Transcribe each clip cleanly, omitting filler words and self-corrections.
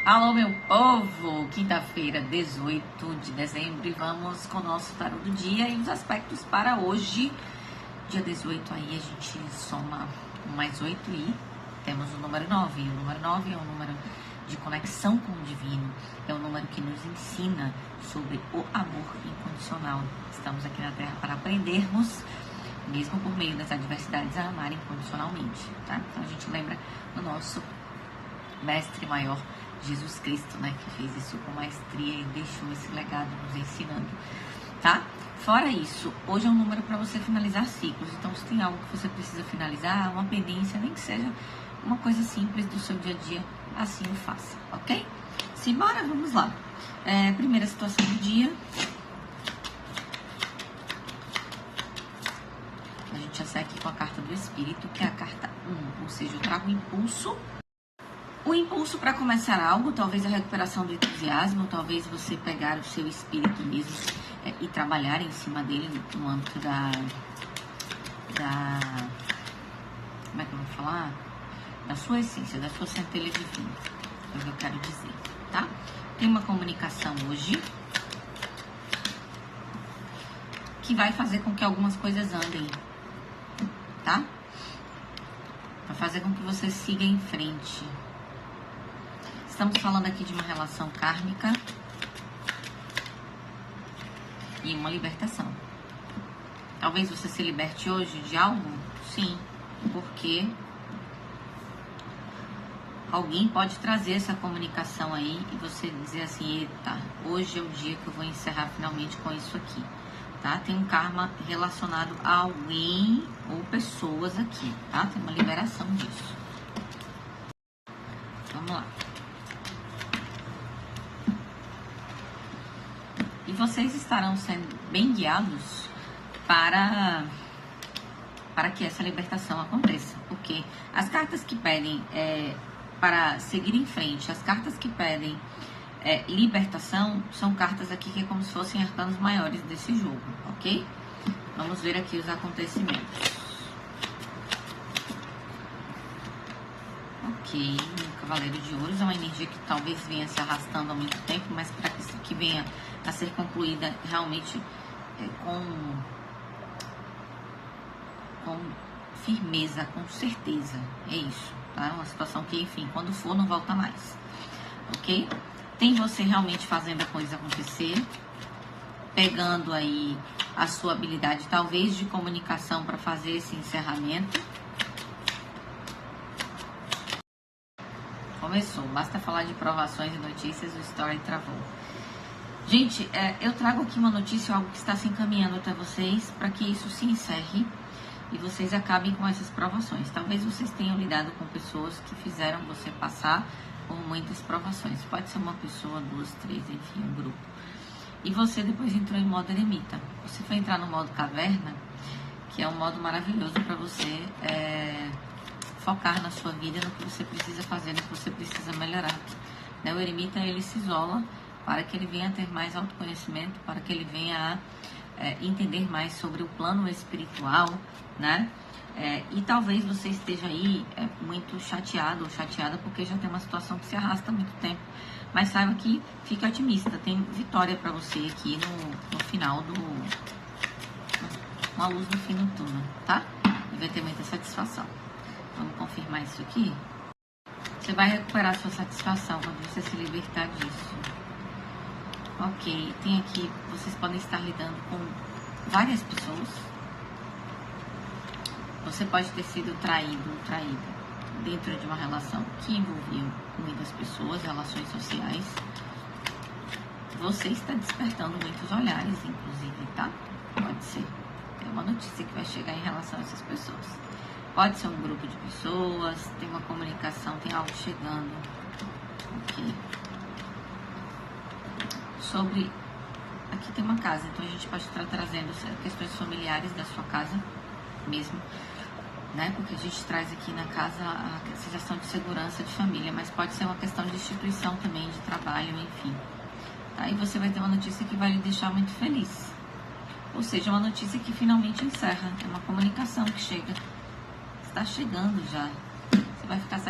Alô, meu povo! Quinta-feira, 18 de dezembro, e vamos com o nosso tarô do dia e os aspectos para hoje. Dia 18, aí a gente soma 1 mais 8 e temos o número 9. E o número 9 é um número de conexão com o divino, é um número que nos ensina sobre o amor incondicional. Estamos aqui na Terra para aprendermos, mesmo por meio das adversidades, a amar incondicionalmente, tá? Então a gente lembra do nosso mestre maior, Jesus Cristo, né, que fez isso com maestria e deixou esse legado nos ensinando, tá? Fora isso, hoje é um número para você finalizar ciclos. Então, se tem algo que você precisa finalizar, uma pendência, nem que seja uma coisa simples do seu dia a dia, assim o faça, ok? Simbora, vamos lá. Primeira situação do dia. A gente já sai aqui com a carta do Espírito, que é a carta 1, ou seja, eu trago impulso. O impulso para começar algo, talvez a recuperação do entusiasmo, talvez você pegar o seu espírito mesmo e trabalhar em cima dele no âmbito da como é que eu vou falar? Da sua essência, da sua centelha divina, é o que eu quero dizer, tá? Tem uma comunicação hoje que vai fazer com que algumas coisas andem, tá? Vai fazer com que você siga em frente. Estamos falando aqui de uma relação kármica e uma libertação. Talvez você se liberte hoje de algo? Sim, porque alguém pode trazer essa comunicação aí e você dizer assim, eita, hoje é o dia que eu vou encerrar finalmente com isso aqui, tá? Tem um karma relacionado a alguém ou pessoas aqui, tá? Tem uma liberação disso. Vamos lá. E vocês estarão sendo bem guiados para que essa libertação aconteça. Porque as cartas que pedem para seguir em frente, as cartas que pedem libertação, são cartas aqui que é como se fossem arcanos maiores desse jogo, ok? Vamos ver aqui os acontecimentos. Ok, o Cavaleiro de Ouros é uma energia que talvez venha se arrastando há muito tempo, mas para que venha a ser concluída realmente com firmeza, com certeza. É isso, tá? Uma situação que, enfim, quando for, não volta mais, ok? Tem você realmente fazendo a coisa acontecer, pegando aí a sua habilidade, talvez, de comunicação para fazer esse encerramento. Começou, basta falar de provações e notícias, o story travou. Gente, eu trago aqui uma notícia, algo que está se encaminhando até vocês, para que isso se encerre e vocês acabem com essas provações. Talvez vocês tenham lidado com pessoas que fizeram você passar por muitas provações. Pode ser uma pessoa, 2, 3, enfim, um grupo. E você depois entrou em modo eremita. Você foi entrar no modo caverna, que é um modo maravilhoso para você focar na sua vida, no que você precisa fazer, no que você precisa melhorar. O eremita, ele se isola para que ele venha a ter mais autoconhecimento, para que ele venha a entender mais sobre o plano espiritual, né? E talvez você esteja aí muito chateado ou chateada porque já tem uma situação que se arrasta há muito tempo. Mas saiba que fique otimista, tem vitória para você aqui no final uma luz no fim do túnel, tá? E vai ter muita satisfação. Vamos confirmar isso aqui. Você vai recuperar sua satisfação quando você se libertar disso. Ok, tem aqui, vocês podem estar lidando com várias pessoas. Você pode ter sido traído ou traída dentro de uma relação que envolvia muitas pessoas, relações sociais. Você está despertando muitos olhares, inclusive, tá? Pode ser. Tem uma notícia que vai chegar em relação a essas pessoas. Pode ser um grupo de pessoas, tem uma comunicação, tem algo chegando. Ok. Sobre... Aqui tem uma casa, então a gente pode estar trazendo questões familiares da sua casa mesmo, né? Porque a gente traz aqui na casa a sensação de segurança de família, mas pode ser uma questão de instituição também, de trabalho, enfim. Aí você vai ter uma notícia que vai lhe deixar muito feliz. Ou seja, uma notícia que finalmente encerra. É uma comunicação que chega. Está chegando já. Você vai ficar...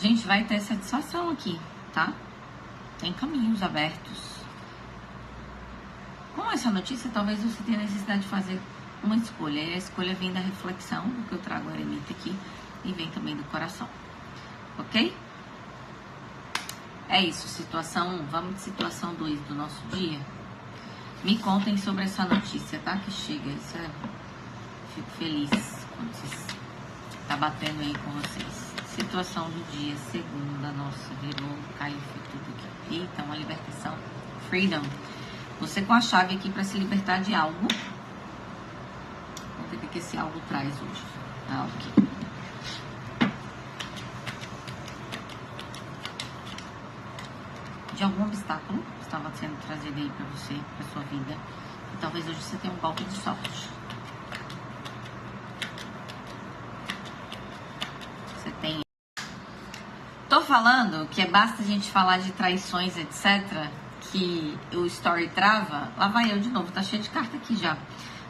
Gente, vai ter satisfação aqui. tá? Tem caminhos abertos. Com essa notícia, talvez você tenha necessidade de fazer uma escolha. E a escolha vem da reflexão, do que eu trago a eremita aqui, e vem também do coração. Ok? É isso, situação 1. Vamos de situação 2 do nosso dia. Me contem sobre essa notícia, tá? Que chega. Isso é... Fico feliz quando está batendo aí com vocês. Situação do dia, segunda, nossa, virou, caiu, foi tudo aqui. Eita, uma libertação. Freedom. Você com a chave aqui para se libertar de algo. Vamos ver o que esse algo traz hoje. Ah, ok. De algum obstáculo que estava sendo trazido aí para você, para sua vida. E talvez hoje você tenha um golpe de sorte. Você tem... Tô falando que basta a gente falar de traições, etc., que o story trava. Lá vai eu de novo, tá cheio de carta aqui já.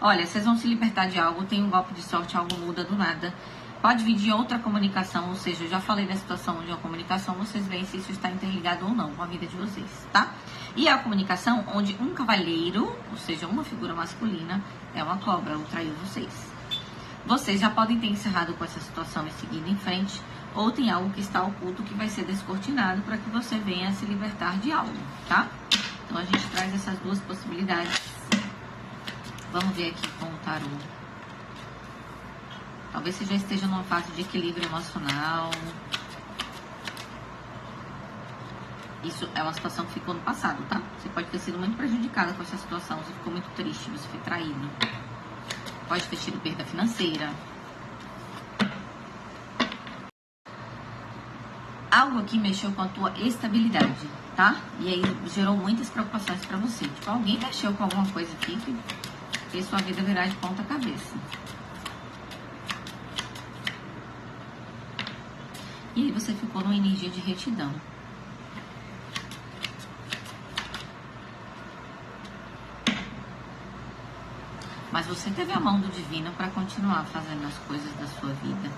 Olha, vocês vão se libertar de algo, tem um golpe de sorte, algo muda do nada. Pode vir de outra comunicação, ou seja, eu já falei da situação de uma comunicação, vocês veem se isso está interligado ou não com a vida de vocês, tá? E é a comunicação onde um cavalheiro, ou seja, uma figura masculina, é uma cobra, ou traiu vocês. Vocês já podem ter encerrado com essa situação e seguido em frente, ou tem algo que está oculto que vai ser descortinado para que você venha se libertar de algo, tá? Então a gente traz essas duas possibilidades. Vamos ver aqui com o tarô. Talvez você já esteja numa fase de equilíbrio emocional. Isso é uma situação que ficou no passado, tá? Você pode ter sido muito prejudicada com essa situação. Você ficou muito triste, você foi traído. Pode ter tido perda financeira. Algo aqui mexeu com a tua estabilidade, tá? E aí gerou muitas preocupações pra você. Tipo, alguém mexeu com alguma coisa aqui que fez sua vida virar de ponta cabeça. E aí você ficou numa energia de retidão. Mas você teve a mão do divino para continuar fazendo as coisas da sua vida.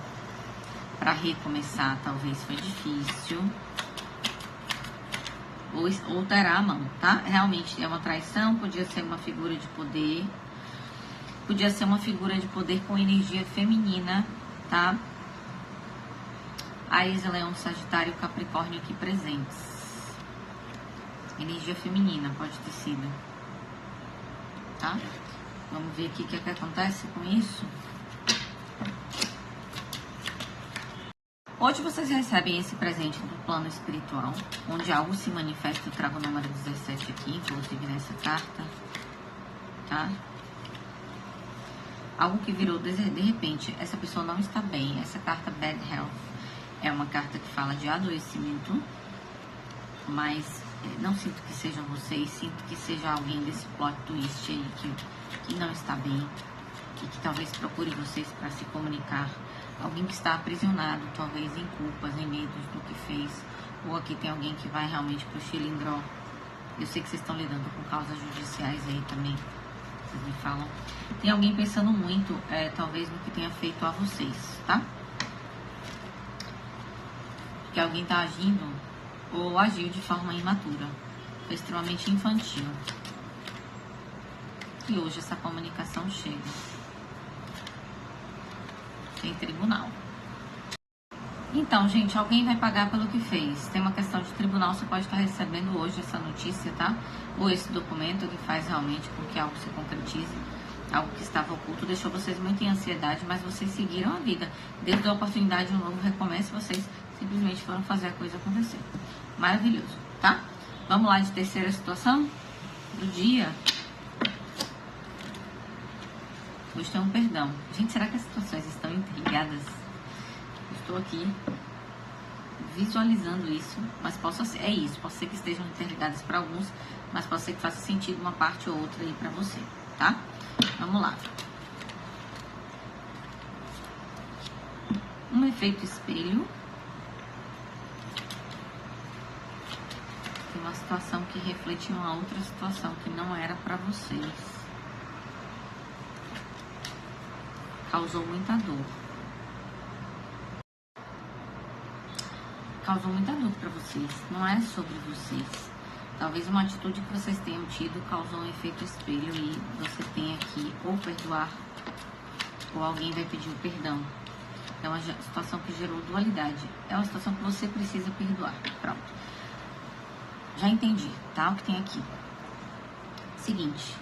Para recomeçar, talvez foi difícil. Ou terá a mão, tá? Realmente é uma traição, podia ser uma figura de poder. Podia ser uma figura de poder com energia feminina, tá? Áries, Leão, Sagitário, Capricórnio aqui presentes. Energia feminina pode ter sido, tá? Vamos ver aqui o que acontece com isso. Hoje vocês recebem esse presente do plano espiritual, onde algo se manifesta. Eu trago o número 17 aqui, inclusive nessa carta, tá? Algo que virou de repente, essa pessoa não está bem. Essa carta Bad Health é uma carta que fala de adoecimento, mas não sinto que sejam vocês, sinto que seja alguém desse plot twist aí que não está bem, que talvez procure vocês para se comunicar. Alguém que está aprisionado, talvez em culpas, em medos do que fez. Ou aqui tem alguém que vai realmente pro xilindró. Eu sei que vocês estão lidando com causas judiciais aí também. Vocês me falam. Tem alguém pensando muito, talvez, no que tenha feito a vocês, tá? Que alguém tá agindo ou agiu de forma imatura. Foi extremamente infantil. E hoje essa comunicação chega. Em tribunal. Então, gente, alguém vai pagar pelo que fez. Tem uma questão de tribunal, você pode estar recebendo hoje essa notícia, tá? Ou esse documento que faz realmente com que algo se concretize, algo que estava oculto, deixou vocês muito em ansiedade, mas vocês seguiram a vida. Deus deu a oportunidade de um novo recomeço, vocês simplesmente foram fazer a coisa acontecer. Maravilhoso, tá? Vamos lá de terceira situação do dia. Hoje tem um perdão. Gente, será que as situações estão interligadas? Estou aqui visualizando isso, mas pode ser que estejam interligadas para alguns, mas pode ser que faça sentido uma parte ou outra aí para você, tá? Vamos lá. Um efeito espelho. Tem uma situação que reflete uma outra situação que não era para vocês. Causou muita dor. causou muita dor para vocês. Não é sobre vocês. Talvez uma atitude que vocês tenham tido causou um efeito espelho e você tenha que ou perdoar ou alguém vai pedir o perdão. É uma situação que gerou dualidade. É uma situação que você precisa perdoar. Pronto. Já entendi, tá? O que tem aqui. Seguinte.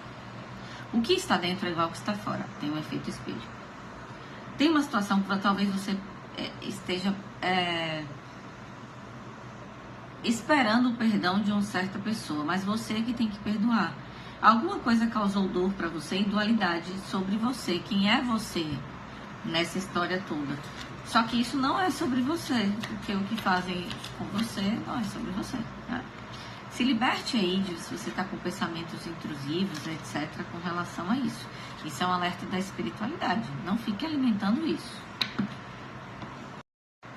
O que está dentro é igual ao que está fora. Tem um efeito espelho. Tem uma situação que talvez você esteja esperando o perdão de uma certa pessoa, mas você que tem que perdoar. Alguma coisa causou dor para você e dualidade sobre você. Quem é você nessa história toda? Só que isso não é sobre você, porque o que fazem com você não é sobre você, né? Se liberte aí se você está com pensamentos intrusivos, etc., com relação a isso. Isso é um alerta da espiritualidade. Não fique alimentando isso.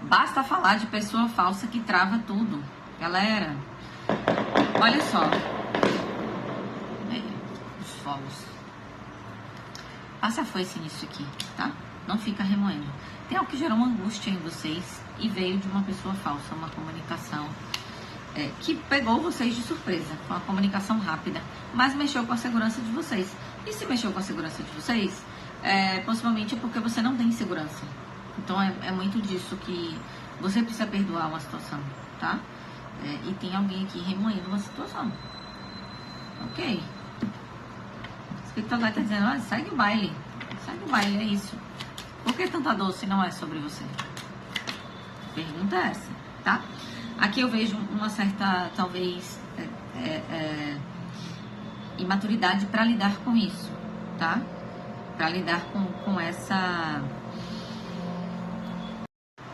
Basta falar de pessoa falsa que trava tudo. Galera, olha só. Os fogos. Passa a foice nisso aqui, tá? Não fica remoendo. Tem algo que gerou uma angústia em vocês e veio de uma pessoa falsa, uma comunicação que pegou vocês de surpresa, com uma comunicação rápida, mas mexeu com a segurança de vocês. E se mexeu com a segurança de vocês, possivelmente é porque você não tem segurança. Então é muito disso que você precisa perdoar uma situação, tá? E tem alguém aqui remoendo uma situação. Ok? O espiritualidade está dizendo, olha, segue o baile. Segue o baile, é isso. Por que tanta dor se não é sobre você? Pergunta é essa, tá? Aqui eu vejo uma certa, talvez, imaturidade para lidar com isso, tá? Para lidar com essa...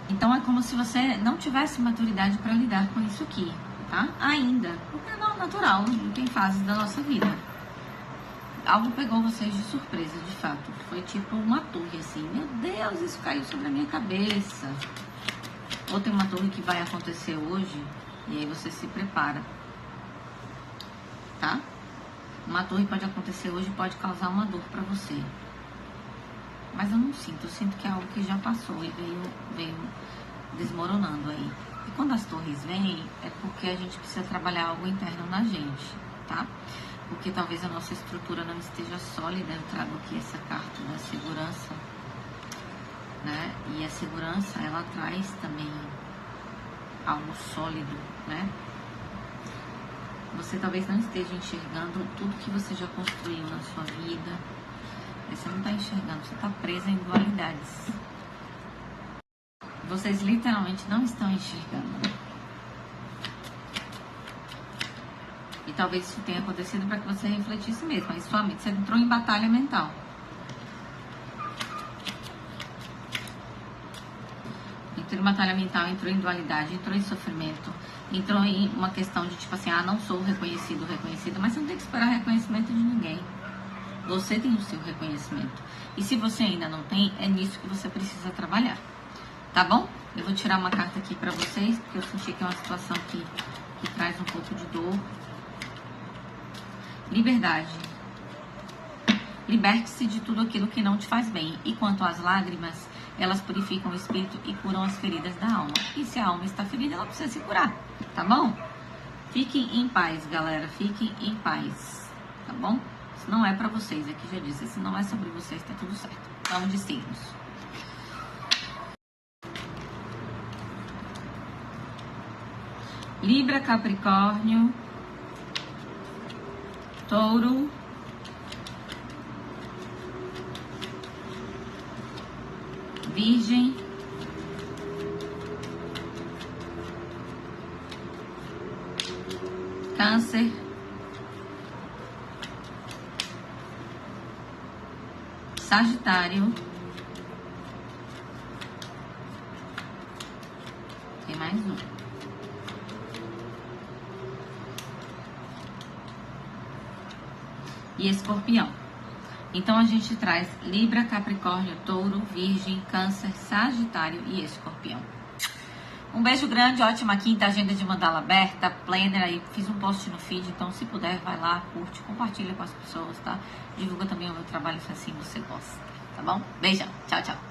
Então é como se você não tivesse maturidade para lidar com isso aqui, tá? Ainda, porque não é natural, tem fases da nossa vida. Algo pegou vocês de surpresa, de fato. Foi tipo uma torre assim, meu Deus, isso caiu sobre a minha cabeça. Ou tem uma torre que vai acontecer hoje e aí você se prepara, tá? Uma torre pode acontecer hoje e pode causar uma dor pra você. Mas eu não sinto, eu sinto que é algo que já passou e veio desmoronando aí. E quando as torres vêm, é porque a gente precisa trabalhar algo interno na gente, tá? Porque talvez a nossa estrutura não esteja sólida. Eu trago aqui essa carta da segurança, né? E a segurança, ela traz também algo sólido, né? Você talvez não esteja enxergando tudo que você já construiu na sua vida. Você não está enxergando, você está presa em dualidades. Vocês literalmente não estão enxergando. E talvez isso tenha acontecido para que você refletisse mesmo. Mas sua mente, você entrou em batalha mental. Entrou em batalha mental, entrou em dualidade, entrou em sofrimento, entrou em uma questão de tipo assim, não sou reconhecido, reconhecida, mas você não tem que esperar reconhecimento de ninguém. Você tem o seu reconhecimento. E se você ainda não tem, é nisso que você precisa trabalhar. Tá bom? Eu vou tirar uma carta aqui pra vocês, porque eu senti que é uma situação que traz um pouco de dor. Liberdade. Liberte-se de tudo aquilo que não te faz bem. E quanto às lágrimas, elas purificam o espírito e curam as feridas da alma. E se a alma está ferida, ela precisa se curar. Tá bom? Fiquem em paz, galera. Fiquem em paz. Tá bom? Isso não é pra vocês, aqui já disse. Isso não é sobre vocês, tá tudo certo. Vamos de signos. Libra, Capricórnio, Touro, Virgem, Câncer, Sagitário. Tem mais um. E Escorpião. Então a gente traz Libra, Capricórnio, Touro, Virgem, Câncer, Sagitário e Escorpião. Um beijo grande, ótima quinta, agenda de mandala aberta, planner aí, fiz um post no feed, então se puder, vai lá, curte, compartilha com as pessoas, tá? Divulga também o meu trabalho se assim você gosta, tá bom? Beijão, tchau, tchau.